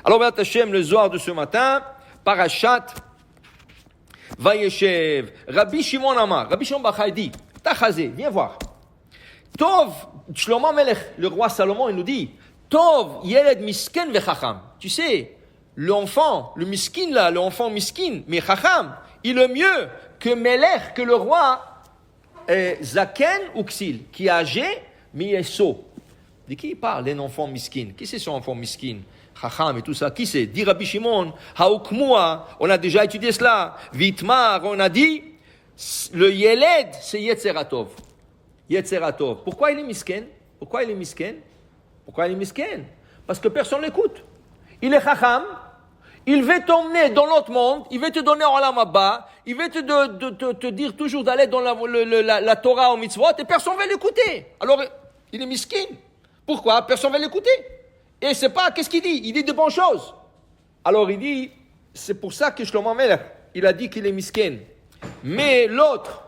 Alors, Béat Hashem, le Zohar de ce matin, Parashat Vayeshev. Rabbi Shimon Amar, Rabbi Shimon Bachai dit, Tachazé, viens voir. Tov, Shlomo Melech, le roi Salomon, il nous dit, Tov, Yeled Misken Vechacham. Tu sais, l'enfant, le miskin là, l'enfant miskin, mais Chacham, il est mieux que Melech, que le roi Zaken ou Ksil, qui est âgé, mais il est sot. De qui il parle, un enfant miskin? Qui c'est son enfant miskin? Chacham et tout ça. Qui c'est? Dit Rabbi Shimon, Haukmua, on a déjà étudié cela. Vitmar, on a dit, le Yeled, c'est Yetzeratov. Yetzeratov. Pourquoi il est miskin? Pourquoi il est miskin? Pourquoi il est miskin? Parce que personne ne l'écoute. Il est Chacham, il veut t'emmener dans l'autre monde, il veut te donner en Olam Haba, il veut te dire toujours d'aller dans la Torah au mitzvot, et personne ne veut l'écouter. Alors, il est miskin. Pourquoi? Personne ne veut l'écouter. Et c'est pas, qu'est-ce qu'il dit? Il dit de bonnes choses. Alors il dit, c'est pour ça que Shlomo Melech, il a dit qu'il est miskin. Mais l'autre,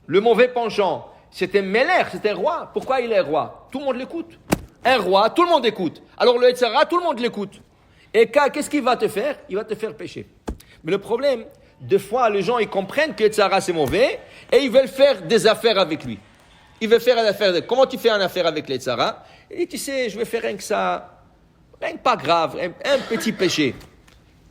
le mauvais penchant, c'était Melech, c'était un roi. Pourquoi il est roi? Tout le monde l'écoute. Un roi, tout le monde écoute. Alors le Yetzirah, tout le monde l'écoute. Et qu'est-ce qu'il va te faire? Il va te faire pécher. Mais le problème, des fois, les gens, ils comprennent que Yetzirah, c'est mauvais, et ils veulent faire des affaires avec lui. Ils veulent faire une affaire. Comment tu fais une affaire avec le Yetzirah? Il dit, tu sais, je vais faire rien que ça, rien que pas grave, un petit péché.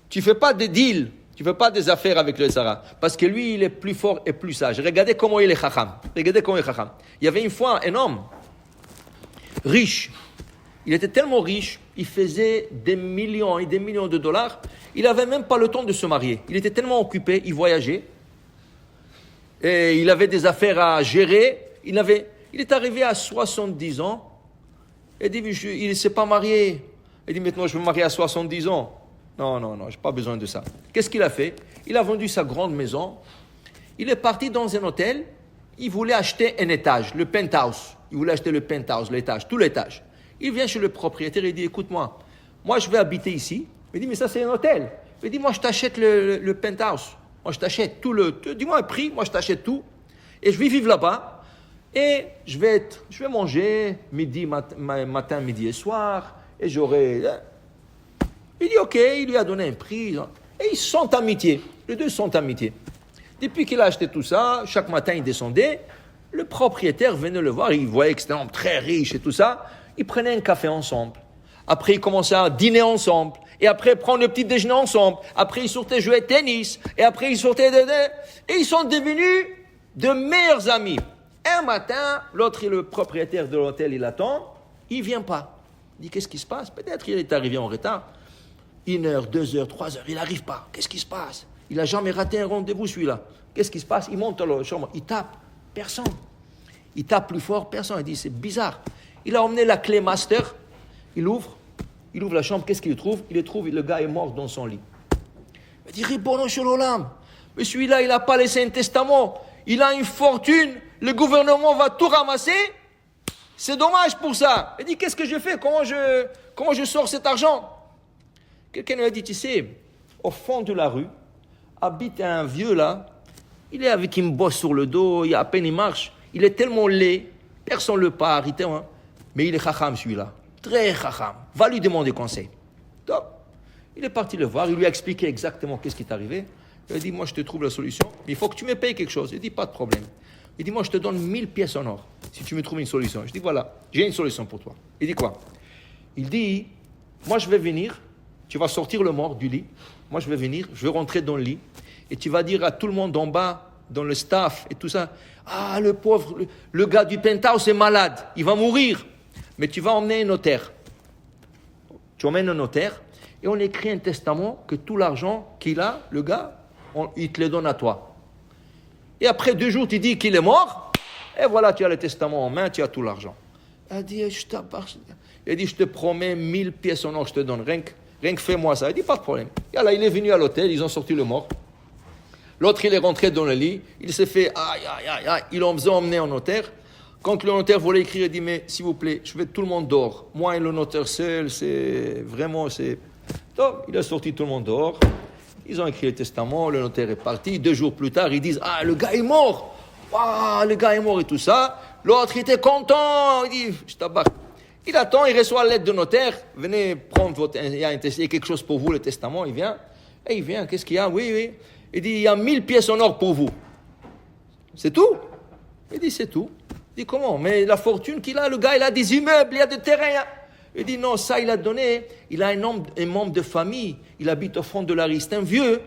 Tu ne fais pas des deals, tu ne fais pas des affaires avec le Yetzirah. Parce que lui, il est plus fort et plus sage. Regardez comment il est chacham. Regardez comment il est chacham. Il y avait une fois un homme riche. Il était tellement riche, il faisait des millions et des millions de dollars. Il n'avait même pas le temps de se marier. Il était tellement occupé, il voyageait. Et il avait des affaires à gérer. Il est arrivé à 70 ans. Il dit, il ne s'est pas marié. Il dit, maintenant je veux me marier à 70 ans. Non, je n'ai pas besoin de ça. Qu'est-ce qu'il a fait? Il a vendu sa grande maison. Il est parti dans un hôtel. Il voulait acheter un étage, le penthouse. Il voulait acheter le penthouse, l'étage, tout l'étage. Il vient chez le propriétaire et il dit, écoute-moi, moi je vais habiter ici. Il dit, mais ça c'est un hôtel. Il dit, moi je t'achète le penthouse. Moi je t'achète tout dis-moi un prix, moi je t'achète tout. Et je vais vivre là-bas. Et je vais manger matin, midi et soir. Et j'aurai... Il dit, ok, il lui a donné un prix. Et ils sont amitiés. Les deux sont amitiés. Depuis qu'il a acheté tout ça, chaque matin il descendait. Le propriétaire venait le voir. Il voyait que c'était un homme très riche et tout ça. Ils prenaient un café ensemble. Après, ils commençaient à dîner ensemble. Et après, prendre le petit déjeuner ensemble. Après, ils sortaient jouer au tennis. Et après, ils sortaient... Et ils sont devenus de meilleurs amis. Un matin, l'autre, le propriétaire de l'hôtel, il attend. Il ne vient pas. Il dit, qu'est-ce qui se passe? Peut-être qu'il est arrivé en retard. 1 heure, 2 heures, 3 heures, il n'arrive pas. Qu'est-ce qui se passe? Il n'a jamais raté un rendez-vous, celui-là. Qu'est-ce qui se passe? Il monte dans la chambre. Il tape. Personne. Il tape plus fort. Personne. Il dit, c'est bizarre. Il a emmené la clé master. Il ouvre la chambre. Qu'est-ce qu'il trouve? Il trouve, le gars est mort dans son lit. Il dit, Ribono shel olam. Mais celui-là, il n'a pas laissé un testament. Il a une fortune. Le gouvernement va tout ramasser. C'est dommage pour ça. Il dit, qu'est-ce que je fais? Comment je sors cet argent? Quelqu'un lui a dit, tu sais, au fond de la rue, habite un vieux là. Il est avec une bosse sur le dos. À peine il marche. Il est tellement laid. Personne ne le parle. Mais il est chacham celui-là. Très chacham. Va lui demander conseil. Donc, il est parti le voir. Il lui a expliqué exactement qu'est-ce qui est arrivé. Il a dit, moi je te trouve la solution. Mais il faut que tu me payes quelque chose. Il dit, pas de problème. Il dit, moi je te donne 1000 pièces en or. Si tu me trouves une solution. Je dis, voilà, j'ai une solution pour toi. Il dit quoi? Il dit, moi je vais venir. Tu vas sortir le mort du lit. Moi je vais venir. Je vais rentrer dans le lit. Et tu vas dire à tout le monde en bas, dans le staff et tout ça, ah, le pauvre, le gars du penthouse est malade. Il va mourir. Mais tu vas emmener un notaire. Tu emmènes un notaire et on écrit un testament que tout l'argent qu'il a, le gars, il te le donne à toi. Et après 2 jours, tu dis qu'il est mort. Et voilà, tu as le testament en main, tu as tout l'argent. Il a dit, je te promets 1000 pièces en or, je te donne. Rien que fais-moi ça. Il dit, pas de problème. Et là, il est venu à l'hôtel, ils ont sorti le mort. L'autre, il est rentré dans le lit. Il s'est fait, aïe. Ils l'ont emmené au notaire. Quand le notaire voulait écrire, il dit, mais s'il vous plaît, je veux tout le monde dehors. Moi et le notaire seul, c'est... Donc, il a sorti tout le monde dehors. Ils ont écrit le testament, le notaire est parti. 2 jours plus tard, ils disent, ah, le gars est mort. Ah, le gars est mort et tout ça. L'autre, il était content. Il dit, je tabac. Il attend, il reçoit la lettre de notaire. Venez prendre il y a quelque chose pour vous, le testament. Il vient. Et il vient, qu'est-ce qu'il y a? Oui. Il dit, il y a 1000 pièces en or pour vous. C'est tout? Il dit, c'est tout. Il dit, comment? Mais la fortune qu'il a, le gars, il a des immeubles, il a des terrains. Il dit, non, ça, il a donné. Il a un membre de famille. Il habite au fond de la rue. C'est un vieux.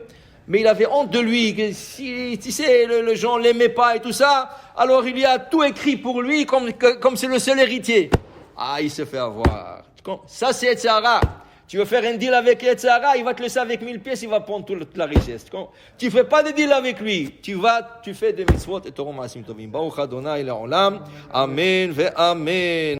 Mais il avait honte de lui. Si, tu sais, le gens ne l'aimaient pas et tout ça. Alors, il y a tout écrit pour lui comme c'est le seul héritier. Ah, il se fait avoir. Ça, c'est Etzara. Tu veux faire un deal avec Etzara, il va te laisser avec 1000 pièces, il va prendre toute la richesse. Tu ne fais pas de deal avec lui. Tu fais des mitzvot et Torah Maasim Tovim. Baruch Adonai Le'olam. Amen ve Amen.